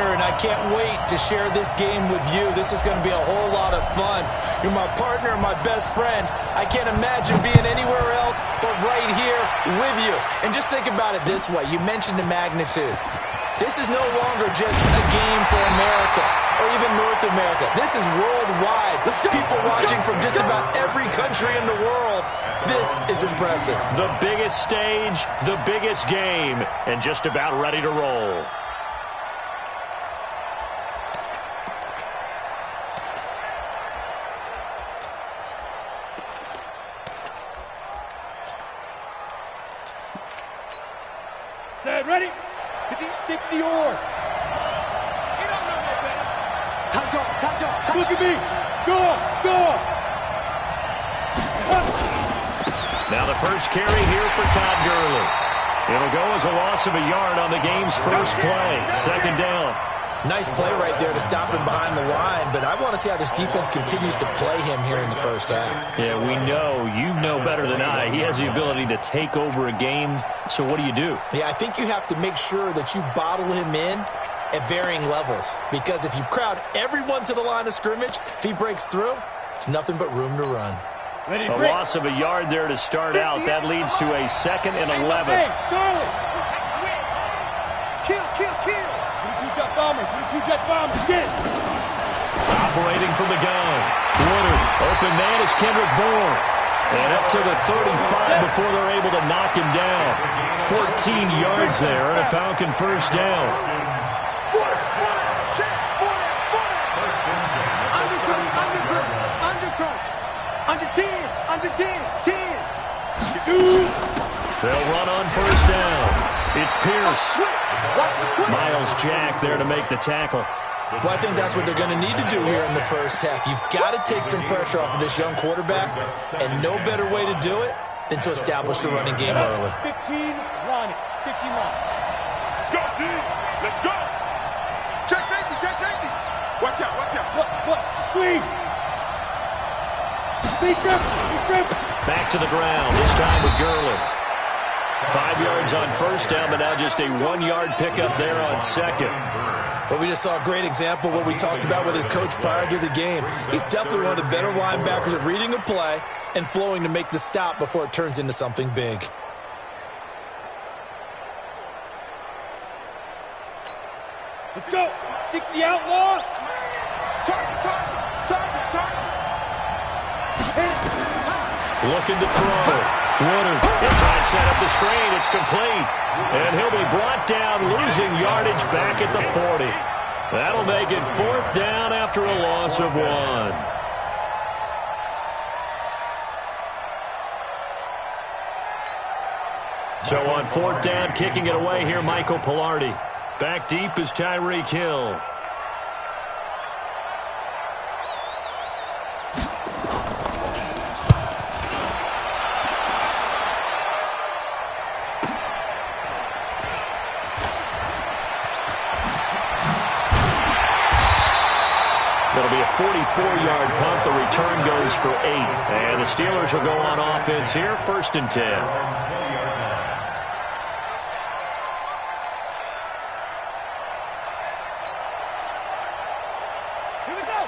honor, and I can't wait to share this game with you. This is going to be a whole lot of fun. You're my partner, my best friend. I can't imagine being anywhere else but right here with you. And just think about it this way. You mentioned the magnitude. This is no longer just a game for America or even North America. This is worldwide. People watching from just about every country in the world. This is impressive. The biggest stage, the biggest game, and just about ready to roll. Set, ready? 50-60 or. You don't know no better. Time. Look at me. Go. Now the first carry here for Todd Gurley. It'll go as a loss of a yard on the game's first play. Second down. Nice play right there to stop him behind the line, but I want to see how this defense continues to play him here in the first half. Yeah, we know. You know better than I. He has the ability to take over a game, so what do you do? Yeah, I think you have to make sure that you bottle him in at varying levels, because if you crowd everyone to the line of scrimmage, if he breaks through, it's nothing but room to run. A loss of a yard there to start out. That leads to a 2nd and 11. Hey, Charlie! Kill! 22-jet bombers, get it! Operating from the gun. Woodard, open man is Kendrick Bourne. And up to the 35 before they're able to knock him down. 14 yards there and a Falcon first down. Under 10. They'll run on first down. It's Pierce. Miles Jack there to make the tackle. Well, I think that's what they're going to need to do here in the first half. You've got to take some pressure off of this young quarterback, and no better way to do it than to establish the running game early. 15 line. Let's go, D. Let's go. Check safety. Watch out. What? Squeeze. Be triple. Back to the ground, this time with Gurley. 5 yards on first down, but now just a 1-yard pickup there on second. But we just saw a great example of what we talked about with his coach prior to the game. He's definitely one of the better linebackers at reading a play and flowing to make the stop before it turns into something big. Let's go. 60 outlaw. Target. Looking to throw. Woodard, he'll try and set up the screen. It's complete. And he'll be brought down, losing yardage back at the 40. That'll make it 4th down after a loss of 1. So on 4th down, kicking it away here, Michael Pilardi. Back deep is Tyreek Hill. It'll be a 44-yard punt. The return goes for 8. And the Steelers will go on offense here, 1st and 10. Here we go.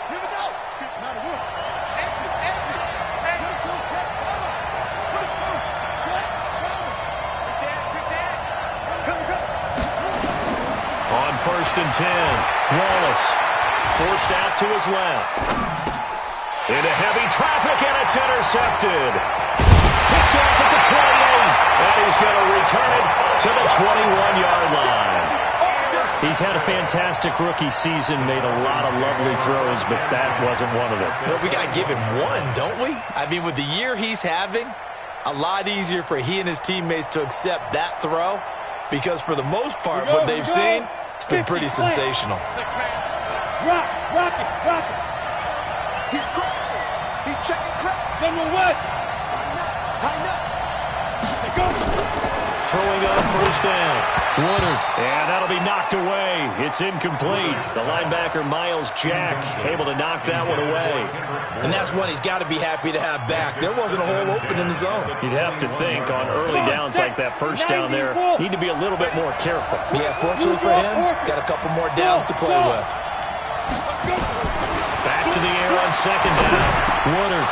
On 1st and 10, Wallace. Forced out to his left. Into heavy traffic, and it's intercepted. Picked off at the 28, and he's going to return it to the 21-yard line. He's had a fantastic rookie season, made a lot of lovely throws, but that wasn't one of them. Well, we got to give him one, don't we? I mean, with the year he's having, a lot easier for he and his teammates to accept that throw, because for the most part, what they've seen, it's been pretty sensational. Rock it. He's crossing. He's checking crap. General West. Tighten up. Go. throwing on first down. Woodard. And that'll be knocked away. It's incomplete. The linebacker, Miles Jack, able to knock that one away. And that's one he's got to be happy to have back. There wasn't a hole open in the zone. You'd have to think on early downs like that first down there, need to be a little bit more careful. Yeah, fortunately for him, got a couple more downs to play with. Back to the air on second down. Woodard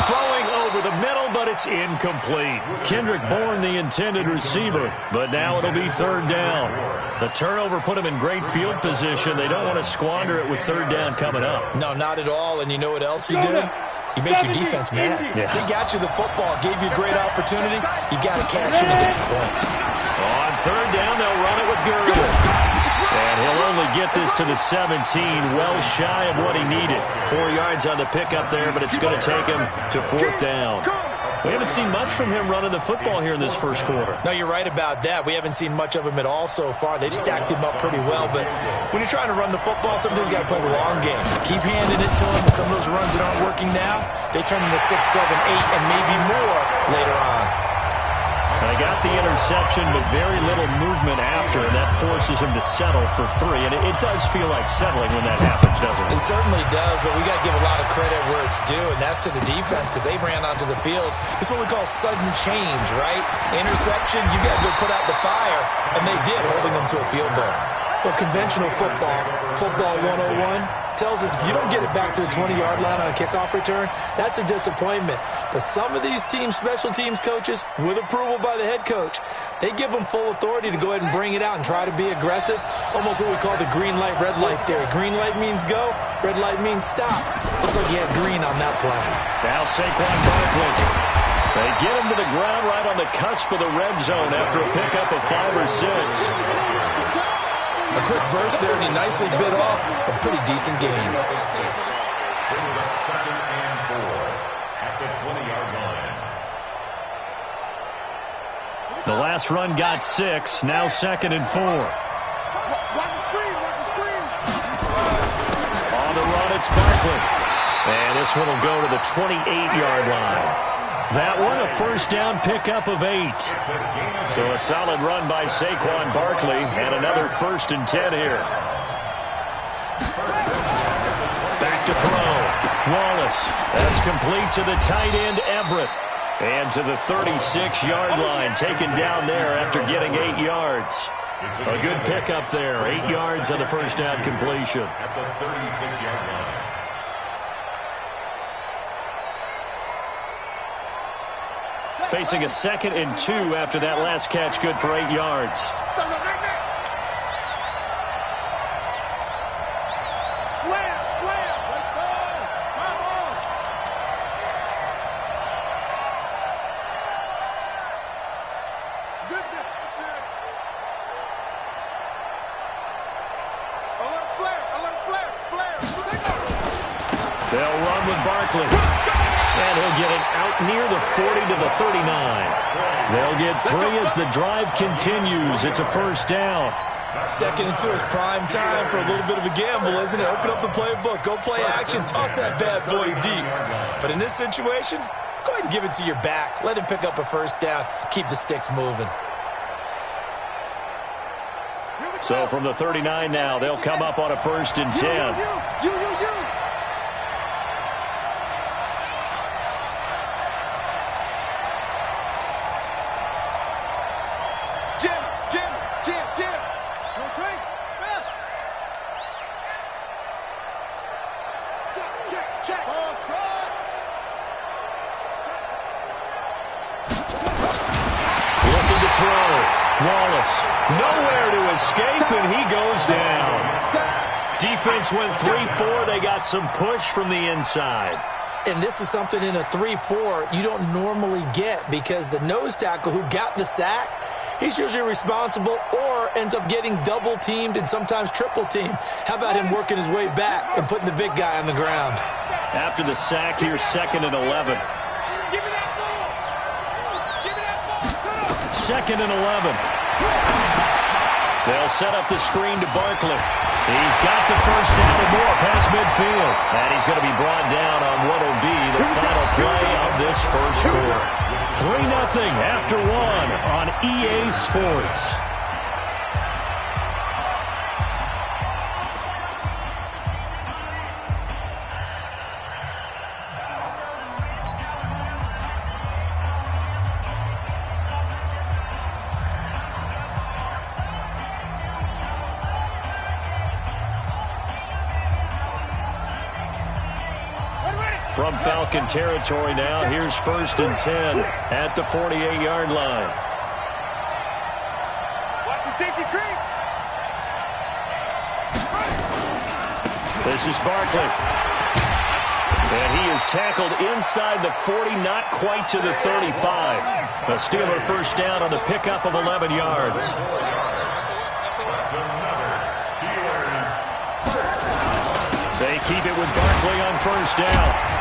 throwing over the middle, but it's incomplete. Kendrick Bourne, the intended receiver, but now it'll be third down. The turnover put him in great field position. They don't want to squander it with third down coming up. No, not at all. And you know what else you do? You make your defense mad. Yeah. They got you the football, gave you a great opportunity. You got to cash in to get some points. On third down, they'll run it with Gurley. And he'll only get this to the 17, well shy of what he needed. 4 yards on the pickup there, but it's going to take him to fourth down. We haven't seen much from him running the football here in this first quarter. No, you're right about that. We haven't seen much of him at all so far. They've stacked him up pretty well, but when you're trying to run the football, sometimes you got to play the long game. Keep handing it to him, and some of those runs that aren't working now, they turn into 6, 7, 8, and maybe more later on. They got the interception, but very little movement after, and that forces him to settle for 3. And it does feel like settling when that happens, doesn't it? It certainly does, but we got to give a lot of credit where it's due, and that's to the defense because they ran onto the field. It's what we call sudden change, right? Interception, you got to go put out the fire, and they did, holding them to a field goal. Well, conventional football 101, tells us if you don't get it back to the 20-yard line on a kickoff return, that's a disappointment. But some of these teams, special teams coaches, with approval by the head coach, they give them full authority to go ahead and bring it out and try to be aggressive. Almost what we call the green light, red light theory. Green light means go, red light means stop. Looks like you had green on that play. Now Saquon Barkley. They get him to the ground right on the cusp of the red zone after a pickup of 5 or 6. A quick burst there, and he nicely bit off a pretty decent gain. Brings up 2nd and 4 at the 20-yard line. The last run got 6, now 2nd and 4. Watch the screen, watch the screen. On the run, it's Barkley. And this one will go to the 28-yard line. That one, a first down pickup of 8. So a solid run by Saquon Barkley, and another 1st and 10 here. Back to throw. Wallace. That's complete to the tight end, Everett. And to the 36-yard line, taken down there after getting 8 yards. A good pickup there, 8 yards on the first down completion. At the 36-yard line. Facing a 2nd and 2 after that last catch, good for 8 yards. Slam, slam. Let's go. Come on. Zip that shit. Alert flare, flare. They'll run with Barkley. And he'll get it out near the 40 to the 39. They'll get 3 as the drive continues. It's a first down. 2nd and 2 is prime time for a little bit of a gamble, isn't it? Open up the playbook, go play action, toss that bad boy deep. But in this situation, go ahead and give it to your back. Let him pick up a first down. Keep the sticks moving. So from the 39 now, they'll come up on a 1st and 10. You. Jim. Rotate. Smith. Check. Ball track. Looking to throw. Wallace. Nowhere to escape, and he goes down. Defense went 3-4. They got some push from the inside. And this is something in a 3-4 you don't normally get because the nose tackle who got the sack, he's usually responsible or ends up getting double-teamed and sometimes triple-teamed. How about him working his way back and putting the big guy on the ground? After the sack here, 2nd and 11. Give me that ball. 2nd and 11. They'll set up the screen to Barkley. He's got the first down and more past midfield. And he's going to be brought down on what will be the final play of this first quarter. 3-0 after 1 on EA Sports. From Falcon territory now, here's 1st and 10 at the 48-yard line. Watch the safety creep. This is Barkley. And he is tackled inside the 40, not quite to the 35. A Steeler first down on the pickup of 11 yards. They keep it with Barkley on first down.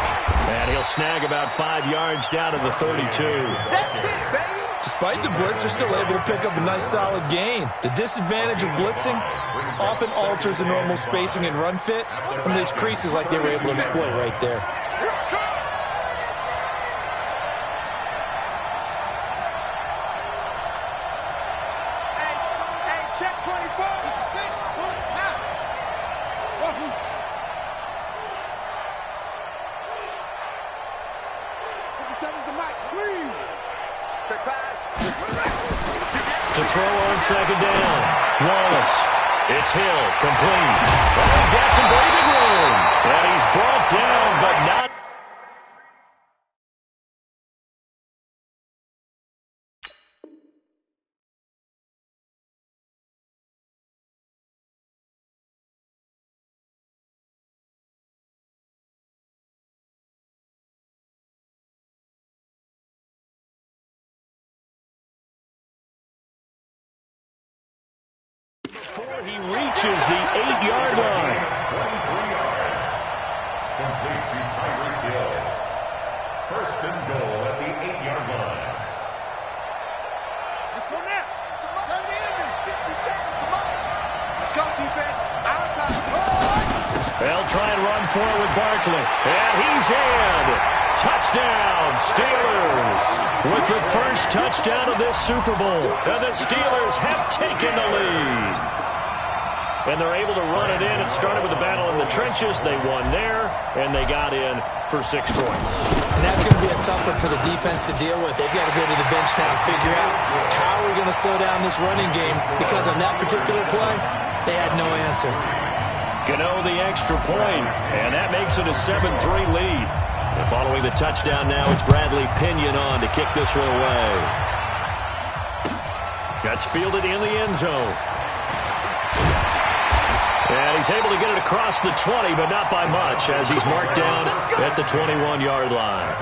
And he'll snag about 5 yards down to the 32. That's it, baby. Despite the blitz, they're still able to pick up a nice solid gain. The disadvantage of blitzing often alters the normal spacing and run fits and leaves creases like they were able to exploit right there. Hey, check 24. To throw on second down. Wallace. It's Hill. Complete. Oh, he's got some breathing room. And he's brought down, but not. He reaches the 8-yard line. 23 yards. Complete to Tyreek Hill. 1st and goal at the 8-yard line. Let's go now. Tell the enemy. 50 seconds. Come on. Let's go, defense. Our time. They'll try and run for it with Barkley. And he's in. Touchdown, Steelers. With the first touchdown of this Super Bowl. And the Steelers have taken the lead. And they're able to run it in. It started with a battle in the trenches. They won there, and they got in for 6 points. And that's going to be a tough one for the defense to deal with. They've got to go to the bench now and figure out how we're going to slow down this running game, because on that particular play, they had no answer. Gano the extra point, and that makes it a 7-3 lead. And following the touchdown now, it's Bradley Pinion on to kick this one away. That's fielded in the end zone. And he's able to get it across the 20, but not by much, as he's marked down at the 21-yard line.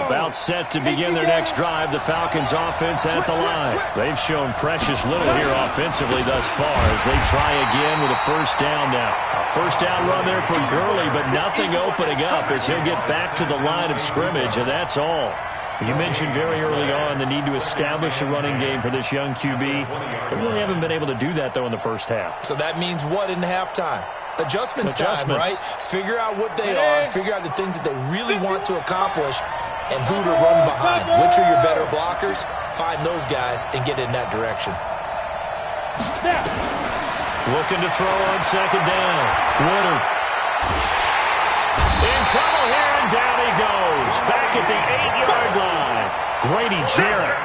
About set to begin their next drive, the Falcons offense at the line. They've shown precious little here offensively thus far as they try again with a first down now. A first down run there for Gurley, but nothing opening up as he'll get back to the line of scrimmage, and that's all. You mentioned very early on the need to establish a running game for this young QB. They really haven't been able to do that, though, in the first half. So that means what in halftime? Adjustments time, right? Figure out what they are, figure out the things that they really want to accomplish, and who to run behind. Which are your better blockers? Find those guys and get in that direction. Looking to throw on second down. Woodard. In trouble here, and down he goes. Back at the 8-yard line. Grady Jarrett.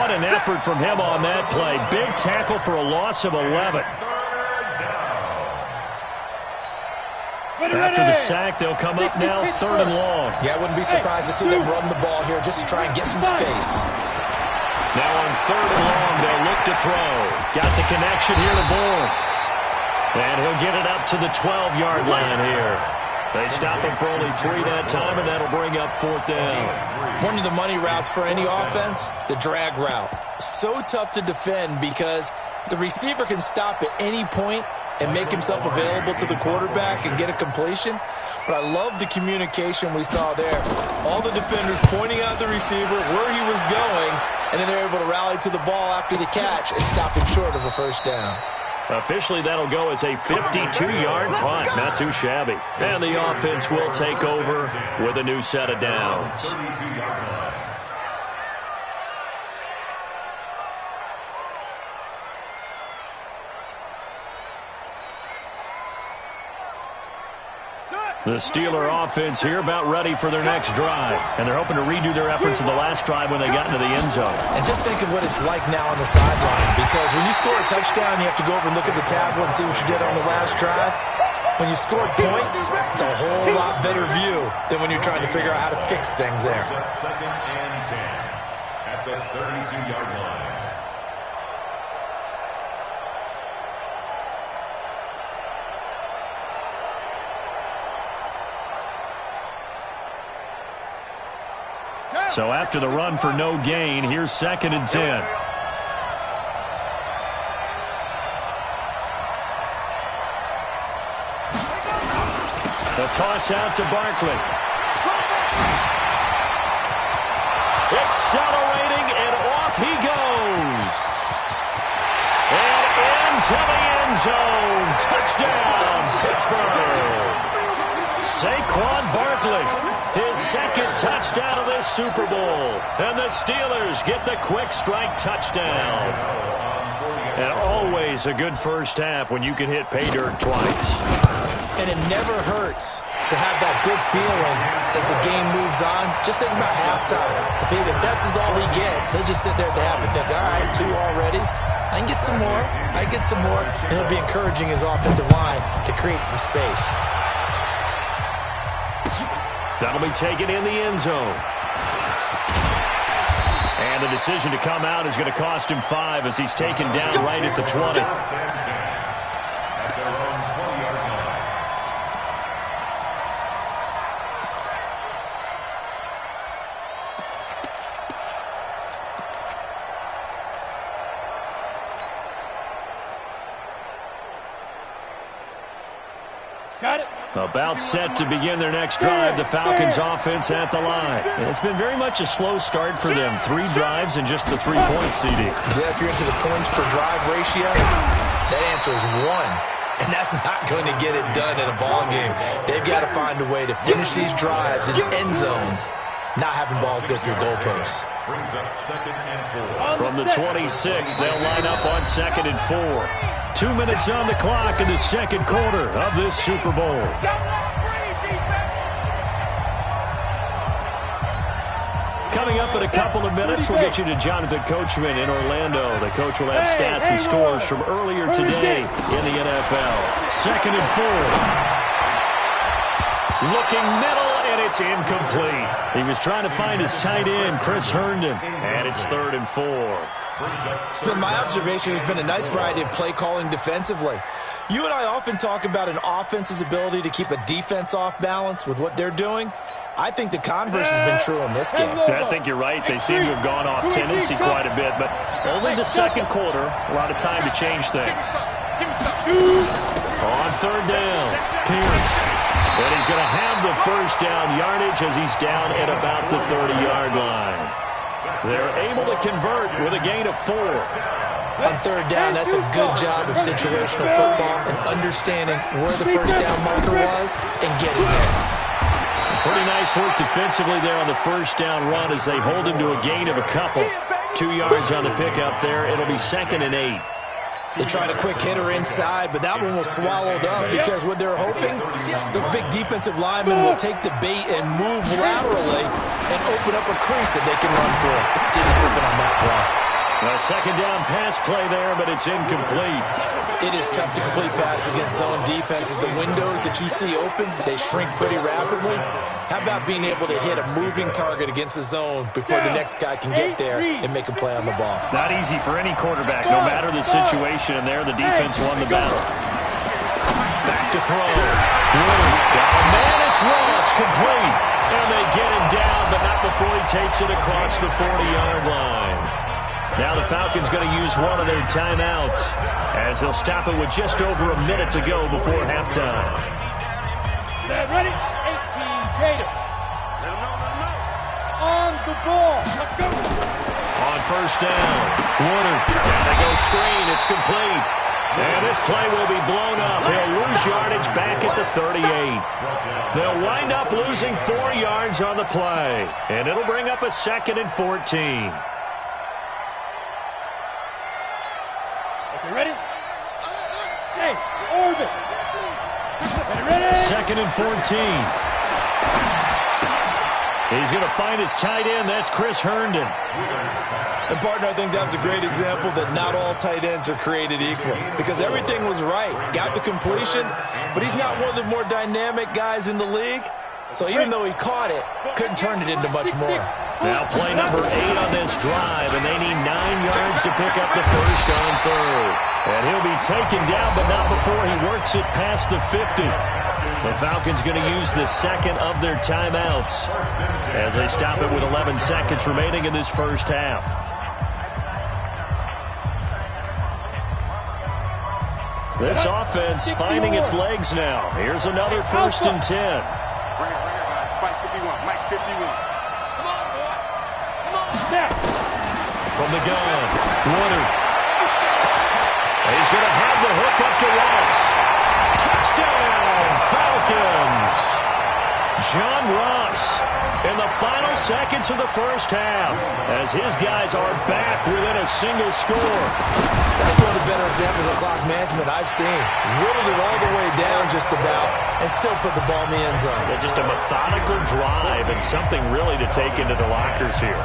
What an effort from him on that play. Big tackle for a loss of 11. After the sack, they'll come up now 3rd and long. Yeah, I wouldn't be surprised to see them run the ball here just to try and get some space. Now on 3rd and long, they'll look to throw. Got the connection here to Bourne. And he'll get it up to the 12-yard line here. They stop him for only 3 that time, and that'll bring up 4th down. One of the money routes for any offense, the drag route. So tough to defend because the receiver can stop at any point and make himself available to the quarterback and get a completion. but I love the communication we saw there. All the defenders pointing out the receiver, where he was going, and then they're able to rally to the ball after the catch and stop him short of a first down. Officially, that'll go as a 52-yard punt. Not too shabby. And the offense will take over with a new set of downs. The Steeler offense here about ready for their next drive. And they're hoping to redo their efforts in the last drive when they got into the end zone. And just think of what it's like now on the sideline. Because when you score a touchdown, you have to go over and look at the tablet and see what you did on the last drive. When you scored points, it's a whole lot better view than when you're trying to figure out how to fix things there. Second and 10 at the 32-yard line. So after the run for no gain, here's second and 10. The toss out to Barkley. Accelerating, and off he goes. And into the end zone. Touchdown, Pittsburgh. Saquon Barkley, his second touchdown of this Super Bowl. And the Steelers get the quick strike touchdown. And always a good first half when you can hit pay dirt twice. And it never hurts to have that good feeling as the game moves on. Just think about halftime. If that's all he gets, he'll just sit there at the half and think, all right, 2 already. I can get some more. I can get some more. And he'll be encouraging his offensive line to create some space. That'll be taken in the end zone. And the decision to come out is going to cost him 5 as he's taken down right at the 20. At their own 20-yard line. Got it. About set to begin their next drive, the Falcons offense at the line. And it's been very much a slow start for them. 3 drives and just the 3 points, CD. Yeah, if you're into the points per drive ratio, that answer is 1. And that's not going to get it done in a ball game. They've got to find a way to finish these drives in end zones, not having balls go through goalposts. Brings up second and 4. From the 26, they'll line up on second and 4. 2 minutes on the clock in the second quarter of this Super Bowl. Coming up in a couple of minutes, we'll get you to Jonathan Coachman in Orlando. The coach will have stats and scores from earlier today in the NFL. Second and 4. Looking middle, and it's incomplete. He was trying to find his tight end, Chris Herndon, and it's 3rd and 4. It's been my observation there's been a nice variety of play calling defensively. You and I often talk about an offense's ability to keep a defense off balance with what they're doing. I think the converse has been true in this game. I think you're right. They seem to have gone off tendency quite a bit, but only the second quarter, a lot of time to change things. On 3rd down, Pierce. And he's going to have the first down yardage as he's down at about the 30-yard line. They're able to convert with a gain of 4. On 3rd down, that's a good job of situational football and understanding where the first down marker was and getting there. Pretty nice work defensively there on the first down run as they hold him to a gain of a couple. 2 yards on the pickup there. It'll be 2nd and 8. They tried a quick hitter inside, but that one was swallowed up because what they're hoping, those big defensive linemen will take the bait and move laterally and open up a crease that they can run through. Didn't happen on that play. A second down pass play there, but it's incomplete. It is tough to complete passes against zone defenses. The windows that you see open, they shrink pretty rapidly. How about being able to hit a moving target against a zone before the next guy can get there and make a play on the ball? Not easy for any quarterback, no matter the situation, and there the defense won the battle. Back to throw. Got a man, it's Ross, complete. And they get him down, but not before he takes it across the 40-yard line. Now the Falcons going to use one of their timeouts as they'll stop it with just over a minute to go before halftime. Set, ready? 18, Gator. Let him know. On the ball. Let's go. On first down, Woodard. And they go screen. It's complete. And this play will be blown up. They'll lose yardage back at the 38. They'll wind up losing 4 yards on the play. And it'll bring up a 2nd and 14. Okay, ready? Hey, orbit. Ready? 2nd and 14. He's going to find his tight end. That's Chris Herndon. And, partner, I think that was a great example that not all tight ends are created equal because everything was right. Got the completion, but he's not one of the more dynamic guys in the league. So even though he caught it, couldn't turn it into much more. Now play number 8 on this drive, and they need 9 yards to pick up the first on 3rd. And he'll be taken down, but not before he works it past the 50. The Falcons going to use the 2nd of their timeouts as they stop it with 11 seconds remaining in this first half. This offense finding its legs now. Here's another 1st and 10. Mike 51. Mike 51. Come on, boy. Come on. From the gun, Woodard. He's going to have the hook up to Ross. Touchdown, Falcons. John Ross in the final seconds of the first half as his guys are back within a single score. That's one of the better examples of clock management I've seen. Whittled it all the way down just about and still put the ball in the end zone. Yeah, just a methodical drive and something really to take into the lockers here.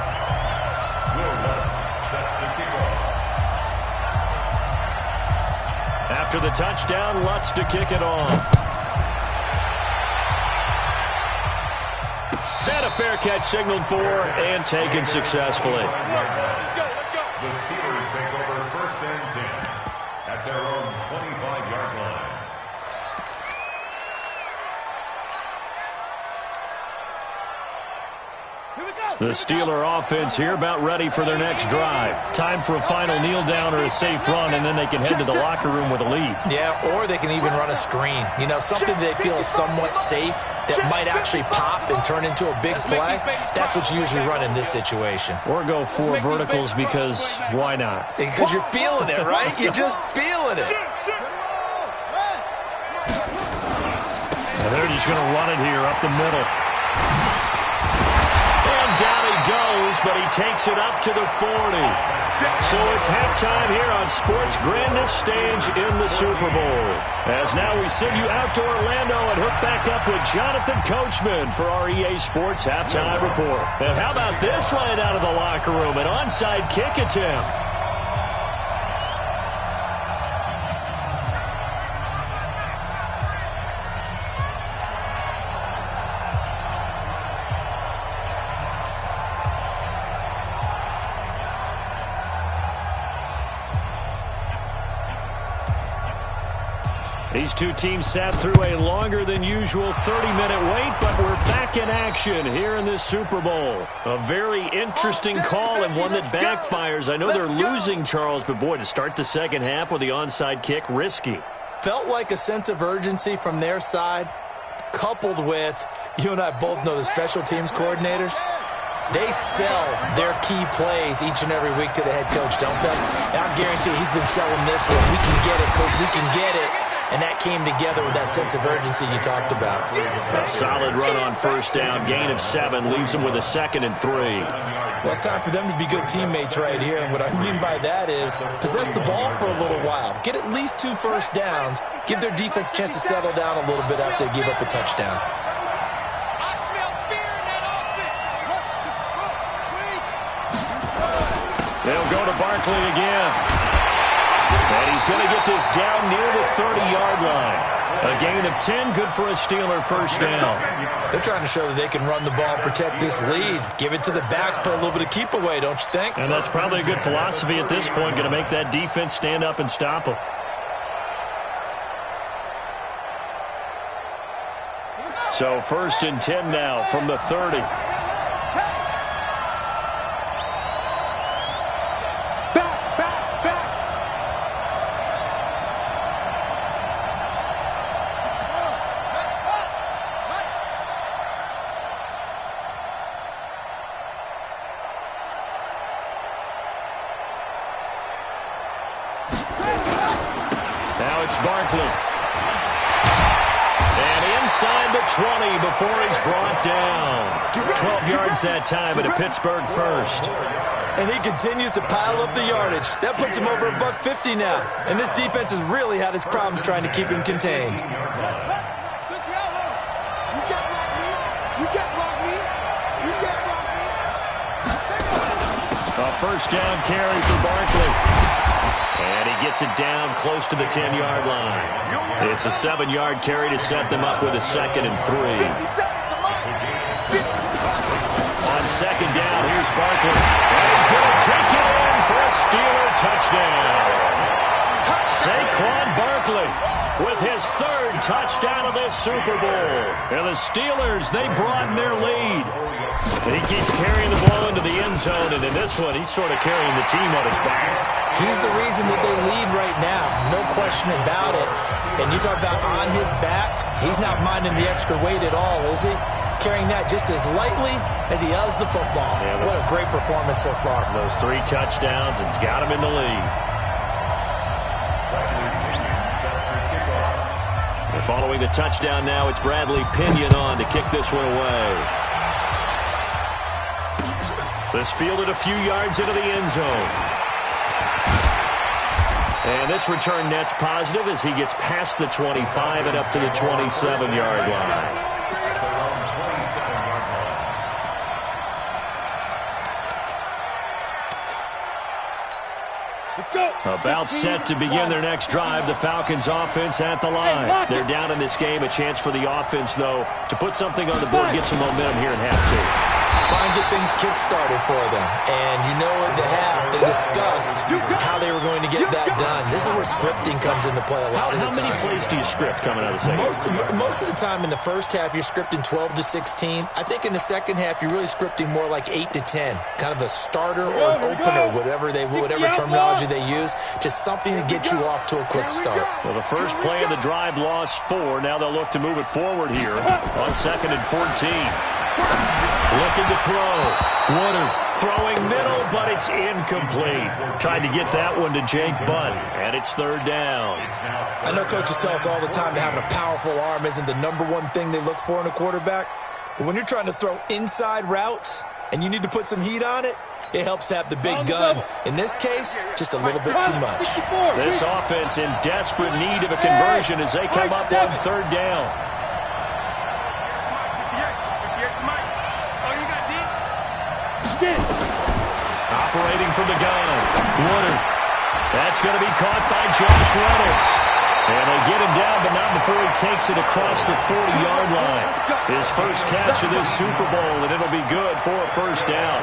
After the touchdown, Lutz to kick it off. And a fair catch signaled for and taken successfully. The Steelers take over 1st and 10 at their own 25-yard line. The Steeler offense here about ready for their next drive. Time for a final kneel down or a safe run, and then they can head to the locker room with a lead. Yeah, or they can even run a screen. You know, something they feel is somewhat safe that might actually pop and turn into a big play. That's what you usually run in this situation. Or go 4 verticals because why not? Because you're feeling it, right? You're just feeling it. And they're just going to run it here up the middle. Down he goes, but he takes it up to the 40. So it's halftime here on sports' grandest stage in the Super Bowl. As now we send you out to Orlando and hook back up with Jonathan Coachman for our EA Sports Halftime Report. And how about this right out of the locker room? An onside kick attempt. These two teams sat through a longer than usual 30-minute wait, but we're back in action here in this Super Bowl. A very interesting call and one that backfires. I know they're losing, Charles, but boy, to start the second half with the onside kick, risky. Felt like a sense of urgency from their side, coupled with, you and I both know the special teams coordinators. They sell their key plays each and every week to the head coach, don't they? And I guarantee he's been selling this one. We can get it, coach. We can get it. And that came together with that sense of urgency you talked about. A solid run on first down. Gain of 7 leaves them with a 2nd and 3. Well, it's time for them to be good teammates right here. And what I mean by that is possess the ball for a little while. Get at least 2 first downs. Give their defense a chance to settle down a little bit after they give up a touchdown. They'll go to Barkley again. And he's going to get this down near the 30-yard line. A gain of 10, good for a Steeler first down. They're trying to show that they can run the ball, protect this lead. Give it to the backs, play a little bit of keep away, don't you think? And that's probably a good philosophy at this point, going to make that defense stand up and stop them. So 1st and 10 now from the 30. Now it's Barkley. And inside the 20 before he's brought down. 12 yards that time and a Pittsburgh first. And he continues to pile up the yardage. That puts him over $150 now. And this defense has really had its problems trying to keep him contained. A first down carry for Barkley. And he gets it down close to the 10-yard line. It's a 7-yard carry to set them up with a 2nd and 3. On second down, here's Barkley. And he's going to take it in for a Steeler touchdown. Saquon Barkley with his 3rd touchdown of this Super Bowl. And the Steelers, they broaden their lead. And he keeps carrying the ball into the end zone. And in this one, he's sort of carrying the team on his back. He's the reason that they lead right now. No question about it. And you talk about on his back, he's not minding the extra weight at all, is he? Carrying that just as lightly as he does the football. Yeah, what a great performance so far. Those 3 touchdowns, it's got him in the lead. And following the touchdown now, it's Bradley Pinion on to kick this one away. This fielded a few yards into the end zone. And this return net's positive as he gets past the 25 and up to the 27-yard line. About set to begin their next drive. The Falcons offense at the line. They're down in this game. A chance for the offense, though, to put something on the board, get some momentum here in half 2. Try and get things kick-started for them. And you know at the half, they discussed how they were going to get that done. This is where scripting comes into play a lot of the time. How many plays do you script coming out of the second? Most of the time in the first half, you're scripting 12 to 16. I think in the second half, you're really scripting more like 8 to 10. Kind of a starter or an opener, whatever terminology they use. Just something to get you off to a quick start. Well, the first play of the drive lost 4. Now they'll look to move it forward here on 2nd and 14. Looking to throw. Woodard throwing middle, but it's incomplete. Tried to get that one to Jake Butt, and it's 3rd down. I know coaches tell us all the time that having a powerful arm isn't the #1 thing they look for in a quarterback. But when you're trying to throw inside routes and you need to put some heat on it, it helps have the big gun. In this case, just a little bit too much. This offense in desperate need of a conversion as they come up on 3rd down. Operating from the gun. Woodard. That's going to be caught by Josh Reynolds. And they get him down, but not before he takes it across the 40-yard line. His first catch of this Super Bowl, and it'll be good for a 1st down.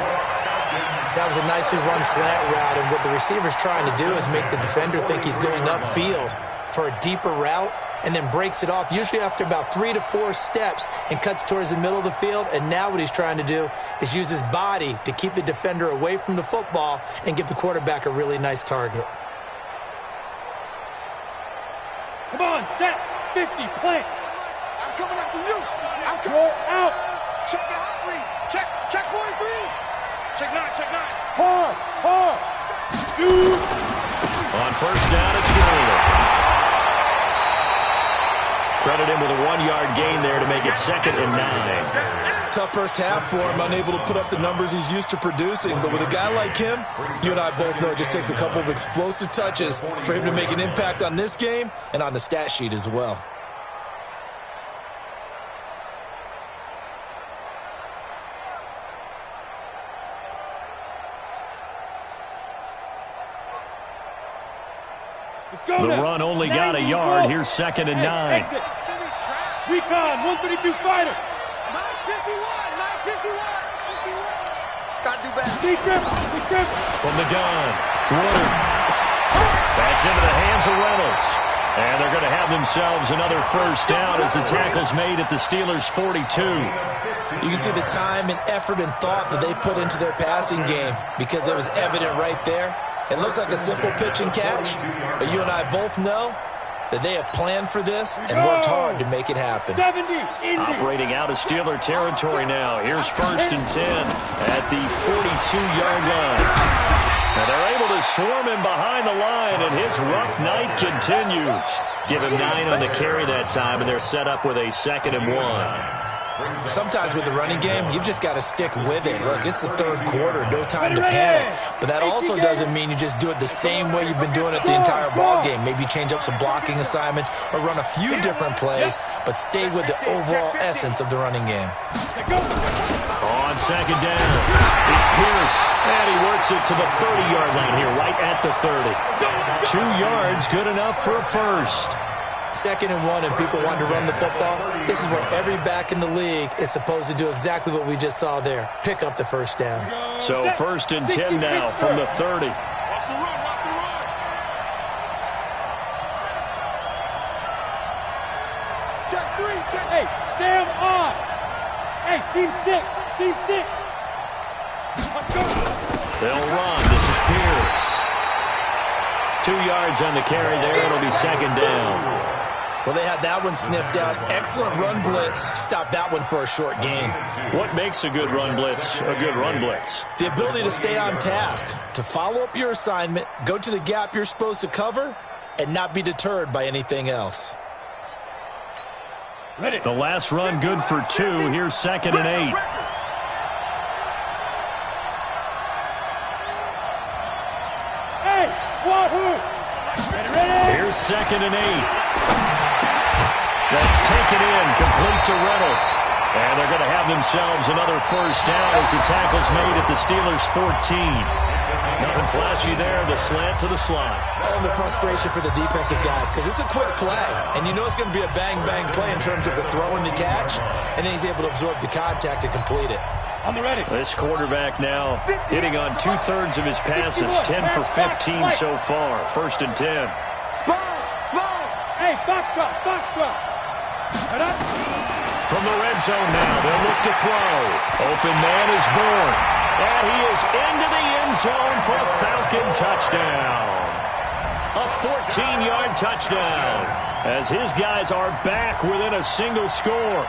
That was a nicely run slant route, and what the receiver's trying to do is make the defender think he's going upfield for a deeper route, and then breaks it off, usually after about 3 to 4 steps, and cuts towards the middle of the field. And now what he's trying to do is use his body to keep the defender away from the football and give the quarterback a really nice target. Come on, set, 50, plant. I'm coming after you. I'm coming out. Check the hot read. Check 43. Check 9. Hard. Shoot. On 1st down, it's Gurley. Credit him with a 1-yard gain there to make it 2nd and 9. Tough first half for him, unable to put up the numbers he's used to producing. But with a guy like him, you and I both know it just takes a couple of explosive touches for him to make an impact on this game and on the stat sheet as well. The run only got a yard. Here's 2nd and 9. Recon, 132 fighter. 951. Got to do better. From the gun. Woodard. That's into the hands of Reynolds. And they're going to have themselves another 1st down as the tackle's made at the Steelers' 42. You can see the time and effort and thought that they put into their passing game because it was evident right there. It looks like a simple pitch and catch, but you and I both know that they have planned for this and worked hard to make it happen. Operating out of Steeler territory now. Here's 1st and 10 at the 42-yard line. And they're able to swarm him behind the line, and his rough night continues. Give him 9 on the carry that time, and they're set up with a 2nd and 1. Sometimes with the running game, you've just got to stick with it. Look, it's the 3rd quarter, no time to panic. But that also doesn't mean you just do it the same way you've been doing it the entire ball game. Maybe change up some blocking assignments or run a few different plays, but stay with the overall essence of the running game. On 2nd down, it's Pierce, and he works it to the 30-yard line here, right at the 30. 2 yards, good enough for a first. 2nd and 1, and people want to run the football. This is where every back in the league is supposed to do exactly what we just saw there. Pick up the first down. So 1st and 10 now from the 30. Watch the run, watch the run. Check 3, check. Hey, Sam on. Hey, seam 6, seam 6. Let's go. They'll run. This is Pierce. 2 yards on the carry there. It'll be 2nd down. Well, they had that one sniffed out. Excellent run blitz. Stop that one for a short gain. What makes a good run blitz a good run blitz? The ability to stay on task, to follow up your assignment, go to the gap you're supposed to cover, and not be deterred by anything else. The last run good for 2. Here's 2nd and 8. Hey, Wahoo! Ready. Here's 2nd and 8. That's taken in, complete to Reynolds. And they're going to have themselves another first down as the tackle's made at the Steelers' 14. Nothing flashy there, the slant to the slot. Oh, the frustration for the defensive guys, because it's a quick play. And you know it's going to be a bang-bang play in terms of the throw and the catch. And then he's able to absorb the contact to complete it. On the ready. This quarterback now hitting on 2/3 of his passes, 10 for 15 so far. 1st and 10. Sponge, sponge. Hey, foxtrot, foxtrot. From the red zone now, they'll look to throw. Open man is Bourne. And he is into the end zone for a Falcon touchdown. A 14-yard touchdown as his guys are back within a single score.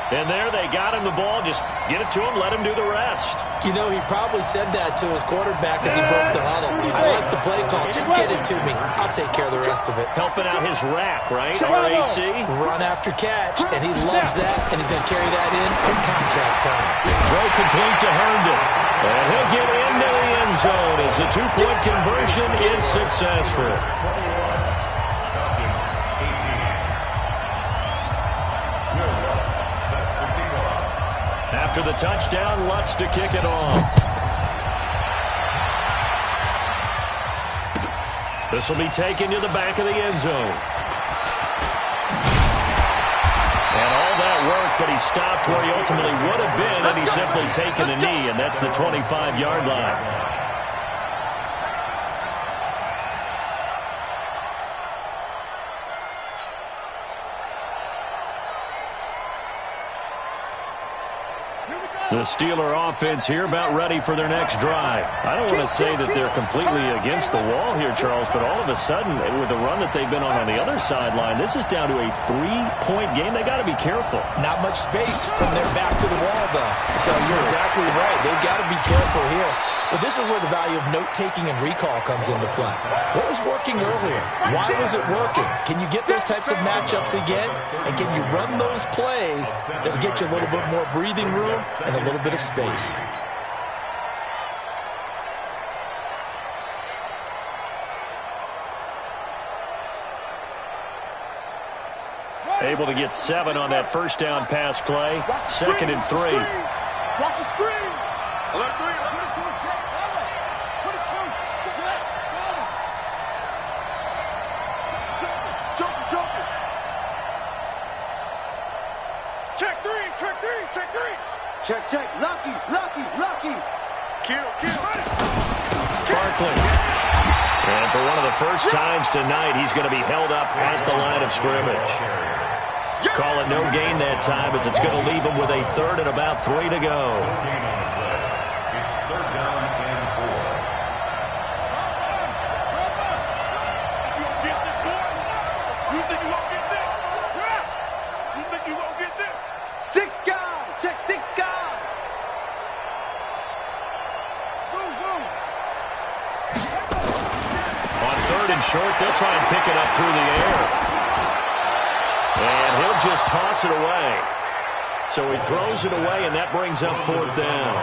And there they got him the ball. Just get it to him, let him do the rest. You know, he probably said that to his quarterback as he broke the huddle. I like the play call. Just get it to me. I'll take care of the rest of it. Helping out his rack, right? RAC. Run after catch, and he loves that, and he's going to carry that in at contract time. Throw complete to Herndon. And he'll get into the end zone as the 2-point conversion is successful. After the touchdown, Lutz to kick it off. This will be taken to the back of the end zone. And all that work, but he stopped where he ultimately would have been, and he's simply taken a knee, and that's the 25-yard line. The Steeler offense here about ready for their next drive. I don't want to say that they're completely against the wall here, Charles, but all of a sudden, with the run that they've been on the other sideline, this is down to a 3-point game. They got to be careful. Not much space from their back to the wall, though. So you're exactly right. They've got to be careful here. But this is where the value of note-taking and recall comes into play. What was working earlier? Why was it working? Can you get those types of matchups again? And can you run those plays that will get you a little bit more breathing room and a little bit of space? Able to get 7 on that first down pass play. 2nd and 3. Watch the screen. Alert 3, alert 2, check. Put it 2, check that. Jumper. Check 3, check 3, check 3. Check. Lucky. Kill. Ready. Barkley. And for one of the first times tonight, he's going to be held up at the line of scrimmage. Call it no gain that time as it's going to leave him with a 3rd and about 3 to go. It's 3rd down and 4. You think you won't get this? You think you won't get this? 6 guy. Check 6 guy. Boom. falling short. They'll try and pick it up through the air. And he'll just toss it away. So he throws it away, and that brings up 4th down.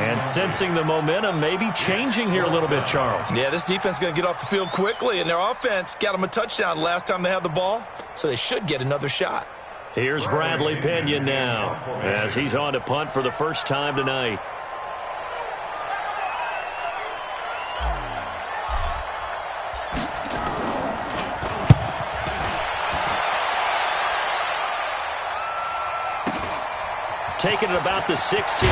And sensing the momentum, maybe changing here a little bit, Charles. Yeah, this defense is going to get off the field quickly, and their offense got them a touchdown last time they had the ball, so they should get another shot. Here's Bradley Pinion now, as he's on to punt for the first time tonight. Taking it about the 16.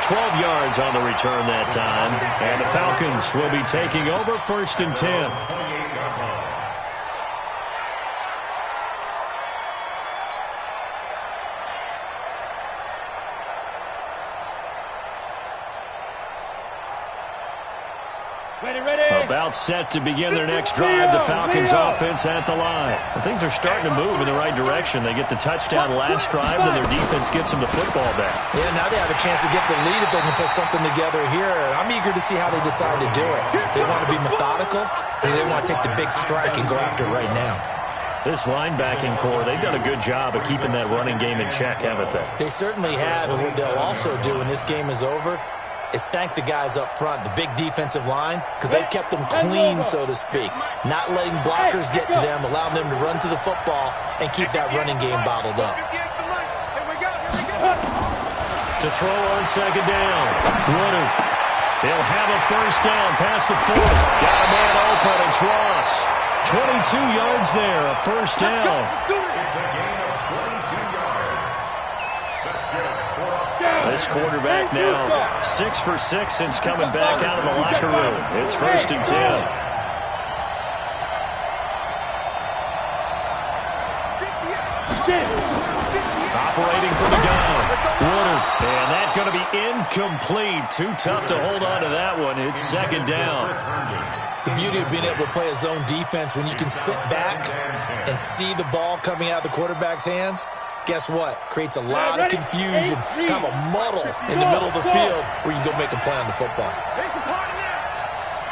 12 yards on the return that time. And the Falcons will be taking over 1st and 10. About set to begin their next drive. The Falcons offense at the line. Well, things are starting to move in the right direction. They get the touchdown last drive, then their defense gets them the football back. Yeah, now they have a chance to get the lead if they can put something together here. I'm eager to see how they decide to do it. If they want to be methodical, or they want to take the big strike and go after it right now. This linebacking core, they've done a good job of keeping that running game in check, haven't they? They certainly have, and what they'll also do when this game is over is thank the guys up front, the big defensive line, because they've kept them clean, so to speak. Not letting blockers get to them, allowing them to run to the football and keep that running game bottled up. To throw on 2nd down. Woodard. They'll have a 1st down past the 40. Got a man open. It's Ross. 22 yards there, a 1st down. It's a gain of 22 yards. That's good. This quarterback now 6 for 6 since coming back out of the locker room. It's 1st and 10. Operating from the gun. Woodard. And that's going to be incomplete. Too tough to hold on to that one. It's 2nd down. The beauty of being able to play a zone defense when you can sit back and see the ball coming out of the quarterback's hands, guess what? Creates a lot of confusion, kind of a muddle in the middle of the field where you go make a play on the football.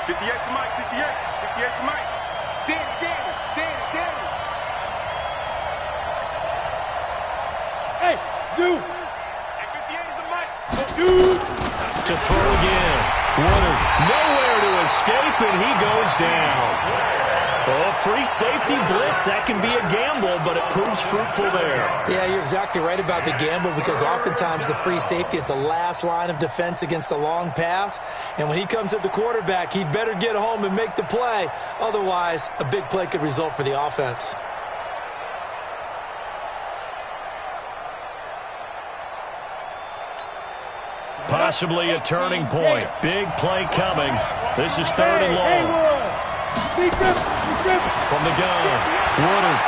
58 for Mike, 58. 58 for Mike. Danny. Hey, Zoo. 58 is a Mike. Zoo. To throw again. Woodard nowhere to escape, and he goes down. Oh, free safety blitz. That can be a gamble, but it proves fruitful there. Yeah, you're exactly right about the gamble, because oftentimes the free safety is the last line of defense against a long pass. And when he comes at the quarterback, he'd better get home and make the play. Otherwise, a big play could result for the offense. Possibly a turning point. Big play coming. This is 3rd and long. From the gun, Woodard.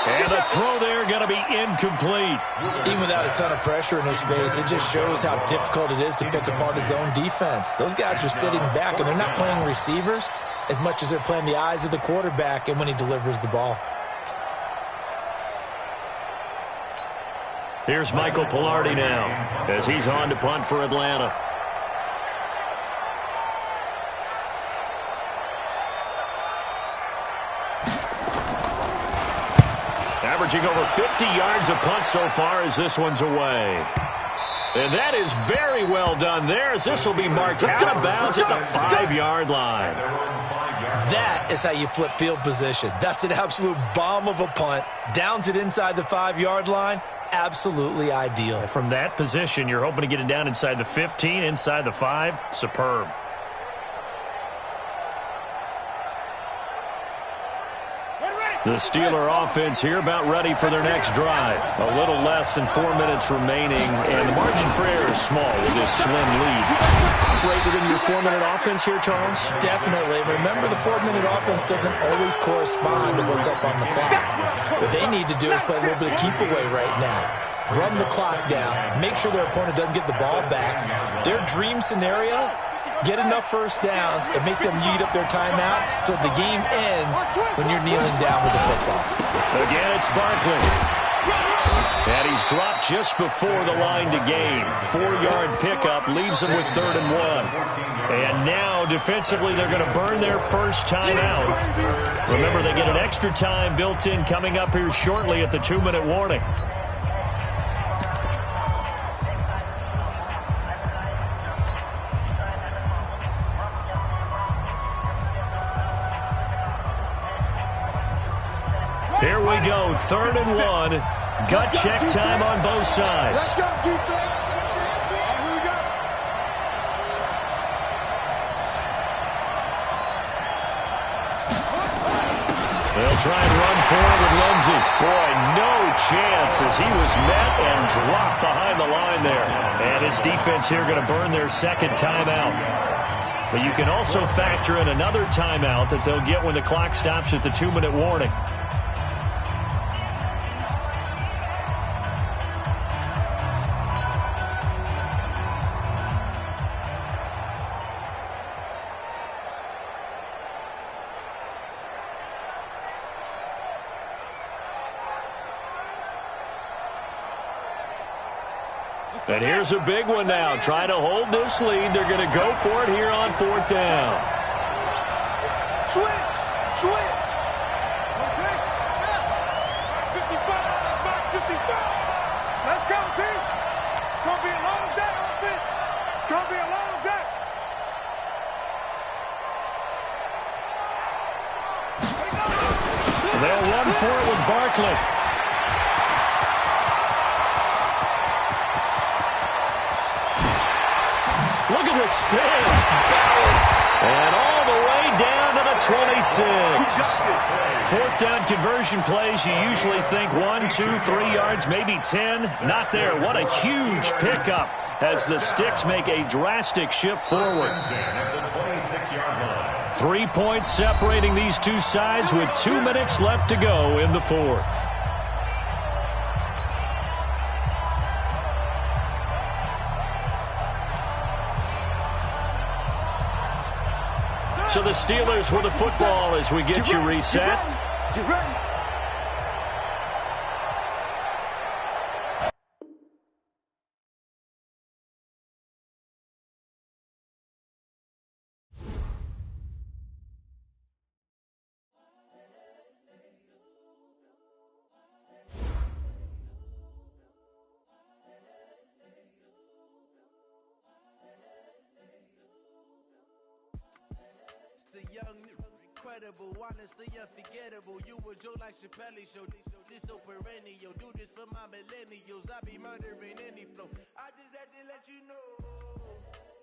And the throw there going to be incomplete. Even without a ton of pressure in his face, it just shows how difficult it is to pick apart his own defense. Those guys are sitting back, and they're not playing receivers as much as they're playing the eyes of the quarterback and when he delivers the ball. Here's Michael Pilardi now as he's on to punt for Atlanta. Averaging over 50 yards a punt so far as this one's away. And that is very well done there, as this will be marked out of bounds at the 5-yard line. That is how you flip field position. That's an absolute bomb of a punt. Downs it inside the 5-yard line. Absolutely ideal. From that position, you're hoping to get it down inside the 15, inside the 5. Superb. The Steeler offense here about ready for their next drive. A little less than 4 minutes remaining, and the margin for error is small with this slim lead. Operate within your 4-minute offense here, Charles? Definitely. Remember, the 4-minute offense doesn't always correspond to what's up on the clock. What they need to do is play a little bit of keep away right now. Run the clock down. Make sure their opponent doesn't get the ball back. Their dream scenario, get enough first downs and make them eat up their timeouts so the game ends when you're kneeling down with the football. Again, it's Barkley. And he's dropped just before the line to gain. 4-yard pickup leaves them with 3rd and 1. And now, defensively, they're going to burn their first timeout. Remember, they get an extra time built in coming up here shortly at the 2-minute warning. Here we go, 3rd and 1. Gut check time on both sides. Let's go, defense. Here we go. They'll try and run forward with Lindsey. Boy, no chance as he was met and dropped behind the line there. And his defense here going to burn their second timeout. But you can also factor in another timeout that they'll get when the clock stops at the 2-minute warning. And here's a big one now. Trying to hold this lead. They're going to go for it here on 4th down. Switch. 55. Let's go, team. It's going to be a long day, offense. It's going to be a long day. They'll run for it with Barkley. Look at the spin. Balance. And all the way down to the 26. 4th down conversion plays, you usually think 1, 2, 3 yards, maybe 10. Not there. What a huge pickup as the Sticks make a drastic shift forward. 3 points separating these two sides with 2 minutes left to go in the 4th. So the Steelers with the football as we get you reset. Get ready. Incredible, honestly unforgettable. You a Joe like Chappelle show. This so perennial. Do this for my millennials. I be murdering any flow. I just had to let you know.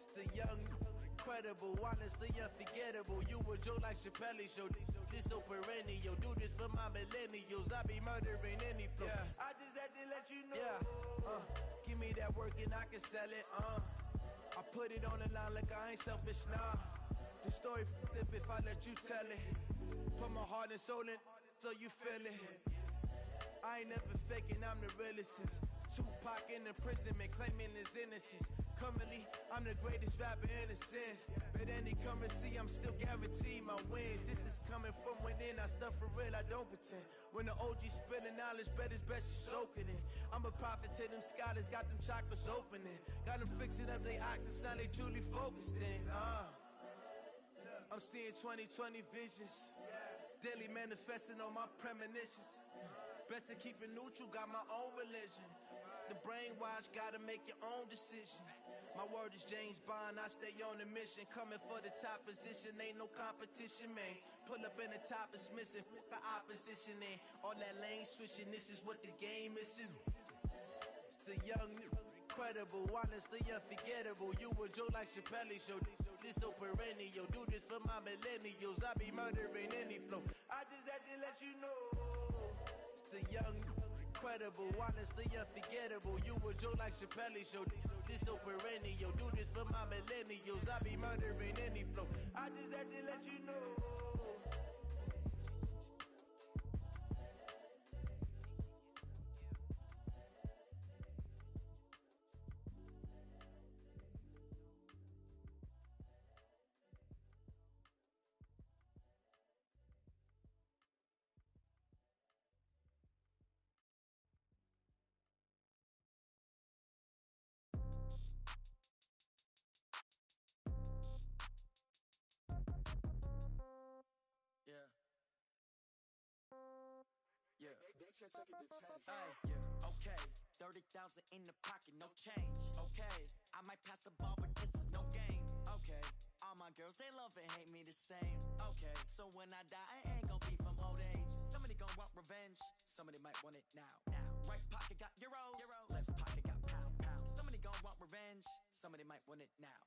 It's the young, incredible, honestly unforgettable. You a Joe like Chappelle show. This so perennial. Do this for my millennials. I be murdering any flow. I just had to let you know. Give me that work and I can sell it. I put it on the line like I ain't selfish, nah. The story flip if I let you tell it. Put my heart and soul in so you feel it. I ain't never faking, I'm the realest since Tupac in imprisonment, claiming his innocence. Currently, I'm the greatest rapper in a sense. But any currency, I'm still guaranteed my wins. This is coming from within, I stuff for real, I don't pretend. When the OG spilling knowledge, bet it's best you soak it in. I'm a prophet to them scholars, got them chakras opening. Got them fixing up they octaves, now they truly focused in. I'm seeing 2020 visions. Daily manifesting on my premonitions. Best to keep it neutral, got my own religion. The brainwash, gotta make your own decision. My word is James Bond, I stay on a mission. Coming for the top position, ain't no competition, man. Pull up in the top is missing, the opposition ain't. All that lane switching, this is what the game is. It's the young, incredible, honestly unforgettable. You a Joe like Chappelle show. This so perennial. Do this for my millennials. I be murdering any flow. I just had to let you know. It's the young, incredible, honestly unforgettable. You a Joe like Chappelle show. This so perennial. Do this for my millennials. I be murdering any flow. I just had to let you know. Yeah, okay, 30,000 in the pocket, no change. Okay, I might pass the ball, but this is no game. Okay, all my girls, they love and hate me the same. Okay, so when I die, I ain't gon' be from old age. Somebody gon' want revenge, somebody might want it now. Right pocket got euros, left pocket got pounds. Somebody gon' want revenge, somebody might want it now.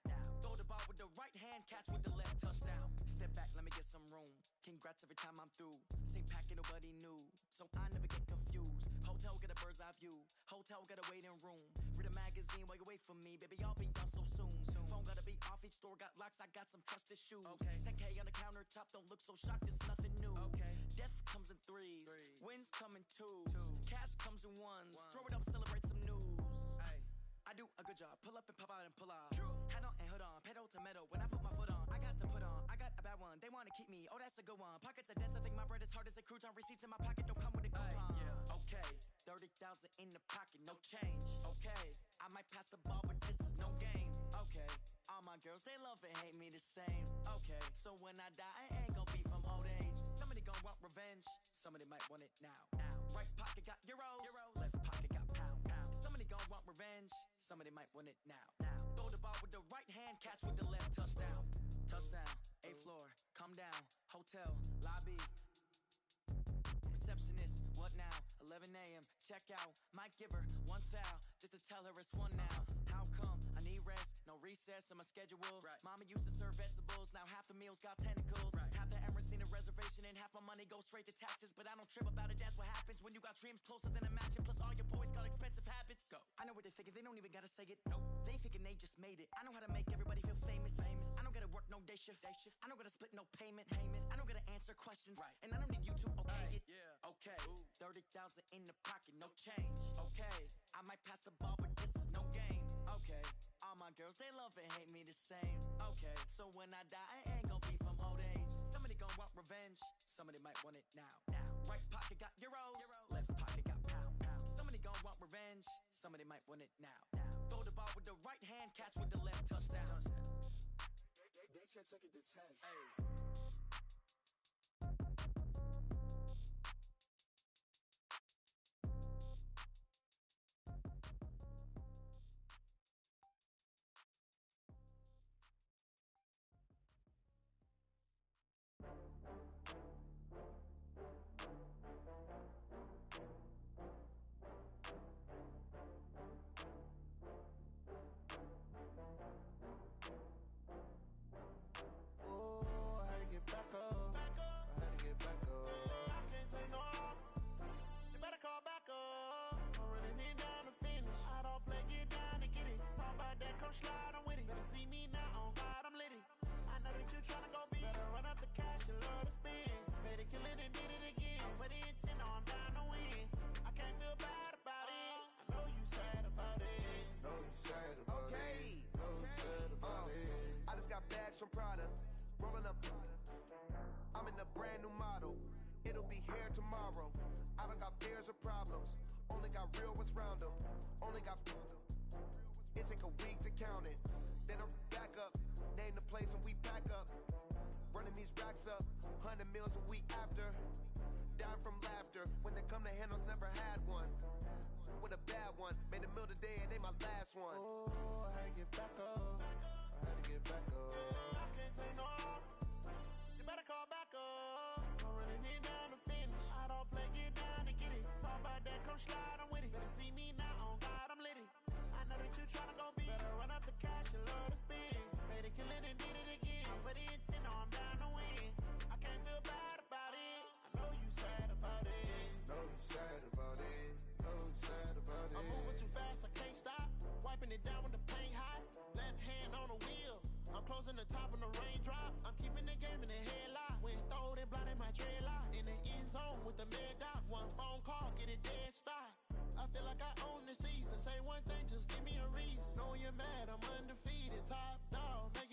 Throw the ball with the right hand, catch with the left, touchdown. Step back, let me get some room. Congrats every time I'm through. Same packet, nobody knew, so I never get confused. Hotel get a bird's eye view, hotel got a waiting room. Read a magazine while you wait for me, baby, I'll be done so soon. Phone gotta be off, each store got locks, I got some trusted shoes. 10K on the countertop, don't look so shocked, it's nothing new. Death comes in threes, wins come in twos. Cash comes in ones, throw it up, celebrate some news. I do a good job, pull up and pop out and pull off. Hat on and hood on, pedal to metal, when I put my foot on, I got to put on, I got a bad one, they wanna keep me, oh that's a good one. Pockets are dense, I think my bread is hard as a crouton, receipts in my pocket don't come with a coupon. Okay, 30,000 in the pocket, no change. Okay, I might pass the ball, but this is no game. Okay, all my girls, they love and hate me the same. Okay, so when I die, I ain't gon' be from old age. Somebody gon' want revenge, somebody might want it now. Right pocket got euros, left pocket got pounds. Somebody gon' want revenge, somebody might want it now. Throw the ball with the right hand, catch with the left, touchdown. Touchdown, 8th floor, come down, hotel, lobby. Receptionist, what now? 11 a.m., check out. Might give her one foul, just to tell her it's one now. How come? I need rest, no recess in my schedule. Mama used to serve vegetables, now half the meals got tentacles. Half the Emirates need a reservation and half my money goes straight to taxes. But I don't trip about it, that's what happens when you got dreams closer than a mansion. Plus all your boys got expensive habits. Go. I know what they're thinking, they don't even gotta say it. Nope. They ain't thinking they just made it. I know how to make everybody feel famous. I don't gotta work no day shift. I don't gotta split no payment. I don't gotta answer questions. And I don't need you to okay it. Okay, 30,000 in the pocket, no change. Okay, I might pass the ball, but this is no game. Okay, all my girls, they love and hate me the same. Okay, so when I die, I ain't gon' be from old age. Somebody gon' want revenge, somebody might want it now. Right pocket got euros, left pocket got pounds. Somebody gon' want revenge, somebody might want it now. Throw the ball with the right hand, catch with the left, touchdown. They can't take it to 10. From Prada, rolling up. I'm in a brand new model. It'll be here tomorrow. I don't got fears or problems. Only got real ones round them. Only got. It take a week to count it. Then I'm back up. Name the place and we back up. Running these racks up. 100 meals a week after. Dying from laughter. When it come to handles, never had one. With a bad one. Made a meal today and they my last one. Oh, I had to get back up. I had to get back up. I can't take no loss. You better call back up. I'm running it down to finish. I don't play, get down to get it. Talk about that, come slide, I'm with it. Better see me now, on God, I'm litty. I know that you tryna go big. Better run up the cash, you love to spend. Better kill it and did it again. I'm with the intent, no, I'm down to win. I can't feel bad about it. I know you sad about it. Know you sad about it. Know you sad about it. I'm moving too fast, I can't stop. Wiping it down with the paint hot. Left hand on the wheel. I'm closing the top on the raindrop. I'm keeping the game in the headlock. When throwed and blinded my dreadlock. In the end zone with the mad dot. One phone call, get it dead stop. I feel like I own the season. Say one thing, just give me a reason. Knowing you're mad, I'm undefeated. Top dog, make